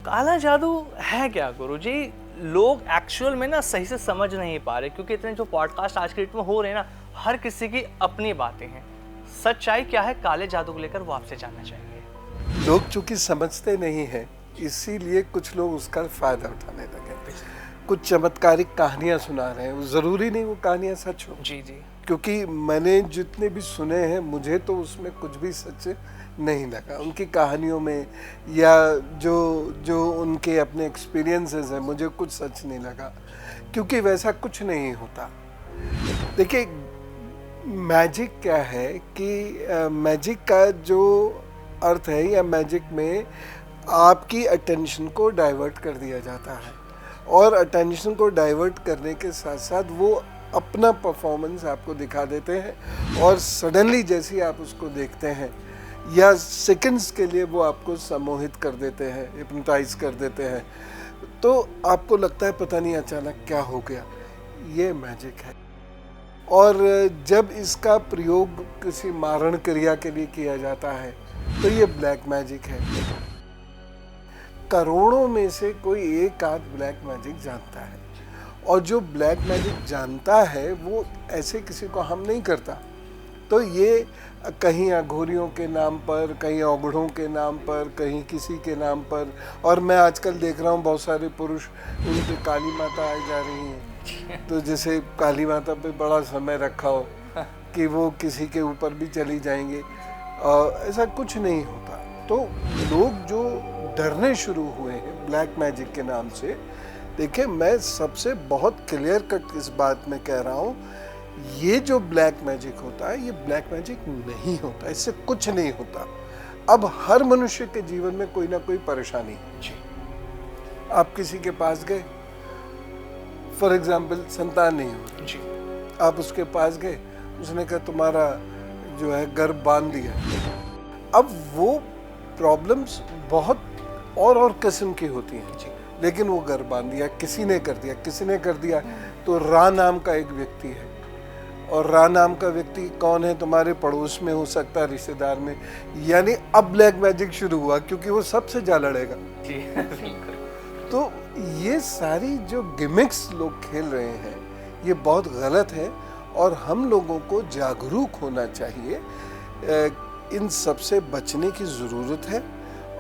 काला जादू है क्या गुरुजी? लोग एक्चुअल में ना सही से समझ नहीं पा रहे, क्योंकि इतने जो पॉडकास्ट आज के डेट में हो रहे हैं ना, हर किसी की अपनी बातें हैं। सच्चाई क्या है काले जादू को लेकर, वो आपसे जानना चाहेंगे। लोग चूंकि समझते नहीं हैं, इसीलिए कुछ लोग उसका फायदा उठाने लगे। कुछ चमत्कारिक कहानियां सुना रहे हैं, जरूरी नहीं वो कहानियां सच हो। जी जी। क्योंकि मैंने जितने भी सुने हैं, मुझे तो उसमें कुछ भी सच नहीं लगा उनकी कहानियों में, या जो उनके अपने एक्सपीरियंसेस हैं, मुझे कुछ सच नहीं लगा, क्योंकि वैसा कुछ नहीं होता। देखिए, मैजिक क्या है कि मैजिक का जो अर्थ है, या मैजिक में आपकी अटेंशन को डाइवर्ट कर दिया जाता है, और अटेंशन को डाइवर्ट करने के साथ साथ वो अपना परफॉर्मेंस आपको दिखा देते हैं, और सडनली जैसे आप उसको देखते हैं, या सेकंड्स के लिए वो आपको सम्मोहित कर देते हैं, हिप्नोटाइज कर देते हैं, तो आपको लगता है पता नहीं अचानक क्या हो गया। ये मैजिक है। और जब इसका प्रयोग किसी मारण क्रिया के लिए किया जाता है तो ये ब्लैक मैजिक है। करोड़ों में से कोई एक आध ब्लैक मैजिक जानता है, और जो ब्लैक मैजिक जानता है वो ऐसे किसी को हार्म नहीं करता। तो ये कहीं अघोरियों के नाम पर, कहीं औगढ़ों के नाम पर, कहीं किसी के नाम पर, और मैं आजकल देख रहा हूँ बहुत सारे पुरुष उन पे काली माता आई जा रही हैं, तो जैसे काली माता पे बड़ा समय रखा हो कि वो किसी के ऊपर भी चली जाएंगे। ऐसा कुछ नहीं होता। तो लोग जो डरने शुरू हुए हैं ब्लैक मैजिक के नाम से, देखिए मैं सबसे बहुत क्लियर कट इस बात में कह रहा हूँ, ये जो ब्लैक मैजिक होता है ये ब्लैक मैजिक नहीं होता, इससे कुछ नहीं होता। अब हर मनुष्य के जीवन में कोई ना कोई परेशानी है। आप किसी के पास गए, फॉर एग्जाम्पल संतान नहीं हो रही, आप उसके पास गए, उसने कहा तुम्हारा जो है गर्भ बांध दिया। अब वो प्रॉब्लम्स बहुत और किस्म की होती हैं, लेकिन वो गर्भ बांध दिया, किसी ने कर दिया। तो रा नाम का एक व्यक्ति है, और रा नाम का व्यक्ति कौन है? तुम्हारे पड़ोस में हो सकता है, रिश्तेदार में। यानी अब ब्लैक मैजिक शुरू हुआ, क्योंकि वो सबसे जा लड़ेगा। तो ये सारी जो गिमिक्स लोग खेल रहे हैं ये बहुत गलत है, और हम लोगों को जागरूक होना चाहिए। इन सब से बचने की ज़रूरत है,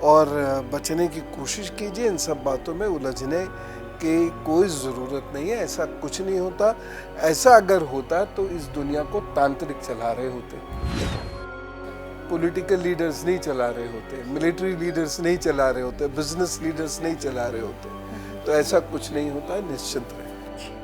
और बचने की कोशिश कीजिए। इन सब बातों में उलझने की कोई ज़रूरत नहीं है। ऐसा कुछ नहीं होता। ऐसा अगर होता तो इस दुनिया को तांत्रिक चला रहे होते, पॉलिटिकल लीडर्स नहीं चला रहे होते, मिलिट्री लीडर्स नहीं चला रहे होते, बिजनेस लीडर्स नहीं चला रहे होते। तो ऐसा कुछ नहीं होता है, निश्चिंत रहे।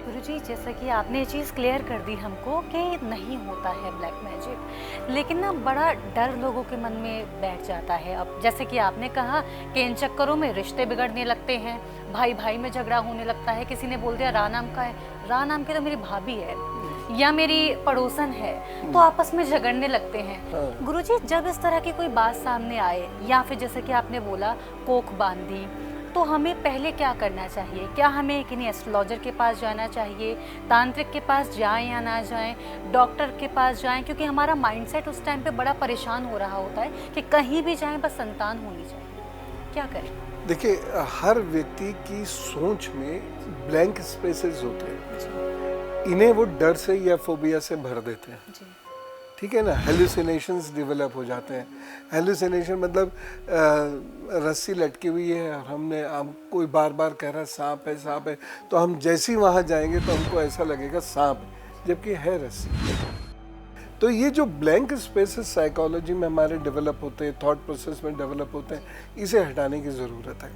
गुरुजी, जैसा कि आपने ये चीज़ क्लियर कर दी हमको कि नहीं होता है ब्लैक मैजिक, लेकिन ना बड़ा डर लोगों के मन में बैठ जाता है। अब जैसे कि आपने कहा कि इन चक्करों में रिश्ते बिगड़ने लगते हैं, भाई भाई में झगड़ा होने लगता है। किसी ने बोल दिया रा नाम का है, रा नाम की तो मेरी भाभी है या मेरी पड़ोसन है, तो आपस में झगड़ने लगते हैं। गुरुजी, जब इस तरह की कोई बात सामने आए, या फिर जैसे कि आपने बोला कोख बांधी, तो हमें पहले क्या करना चाहिए? क्या हमें किन्हीं एस्ट्रोलॉजर के पास जाना चाहिए, तांत्रिक के पास जाएं या ना जाएं, डॉक्टर के पास जाएं? क्योंकि हमारा माइंडसेट उस टाइम पे बड़ा परेशान हो रहा होता है कि कहीं भी जाएं बस संतान होनी चाहिए। क्या करें? देखिए, हर व्यक्ति की सोच में ब्लैंक स्पेसेस होते हैं, इन्हें वो डर से या फोबिया से भर देते हैं। ठीक है ना। हेलुसिनेशंस डेवलप हो जाते हैं। हेलुसिनेशन मतलब रस्सी लटकी हुई है और हम कोई बार बार कह रहा है सांप है सांप है, तो हम जैसे ही वहाँ जाएंगे तो हमको ऐसा लगेगा सांप है, जबकि है रस्सी। तो ये जो ब्लैंक स्पेसेस साइकोलॉजी में हमारे डेवलप होते हैं, थॉट प्रोसेस में डेवलप होते हैं, इसे हटाने की ज़रूरत है।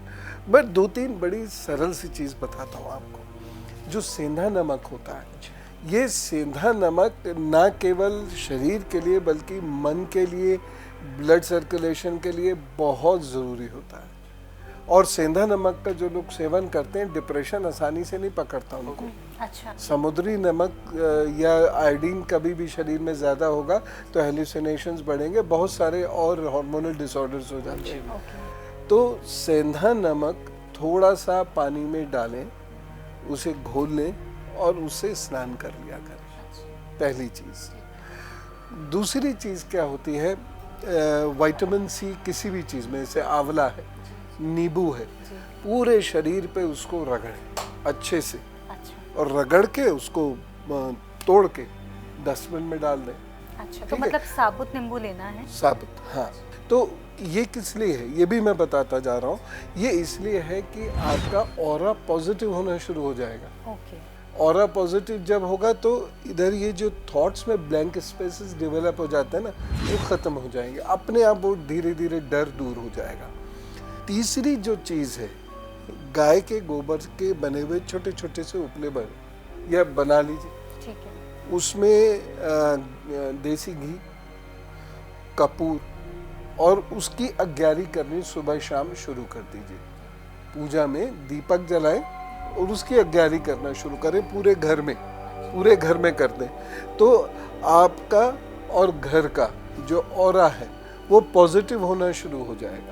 मैं 2-3 बड़ी सरल सी चीज़ बताता हूँ आपको। जो सेंधा नमक होता है, ये सेंधा नमक ना केवल शरीर के लिए बल्कि मन के लिए, ब्लड सर्कुलेशन के लिए बहुत ज़रूरी होता है। और सेंधा नमक का जो लोग सेवन करते हैं, डिप्रेशन आसानी से नहीं पकड़ता उनको। अच्छा। समुद्री नमक या आयोडीन कभी भी शरीर में ज़्यादा होगा तो हेलुसिनेशंस बढ़ेंगे, बहुत सारे और हार्मोनल डिसऑर्डर्स हो जाते हैं। तो सेंधा नमक थोड़ा सा पानी में डालें, उसे घोल लें और उससे स्नान कर लिया करें, पहली चीज़। दूसरी चीज़ क्या होती है, विटामिन सी किसी भी चीज़ में, जैसे आंवला है, नींबू है, जी। पूरे शरीर पे उसको रगड़े अच्छे से, अच्छा और रगड़ के उसको तोड़ के डस्टबिन में डाल दें। अच्छा, तो ठीक है। मतलब साबुत नींबू लेना है। साबुत, हाँ। तो ये किस लिए है, ये भी मैं बताता जा रहा हूँ। ये इसलिए है कि आपका ऑरा पॉजिटिव होना शुरू हो जाएगा। ओके। ऑरा पॉजिटिव जब होगा तो इधर ये जो थॉट्स में ब्लैंक स्पेसेस डेवलप हो जाते हैं ना, वो खत्म हो जाएंगे अपने आप, वो धीरे धीरे डर दूर हो जाएगा। तीसरी जो चीज़ है, गाय के गोबर के बने हुए छोटे छोटे से उपले बने या बना लीजिए, ठीक है। उसमें देसी घी, कपूर और उसकी अग्यारी करनी सुबह शाम शुरू कर दीजिए। पूजा में दीपक जलाएं और उसकी अग्यारी करना शुरू करें, पूरे घर में कर दें, तो आपका और घर का जो ऑरा है वो पॉजिटिव होना शुरू हो जाएगा।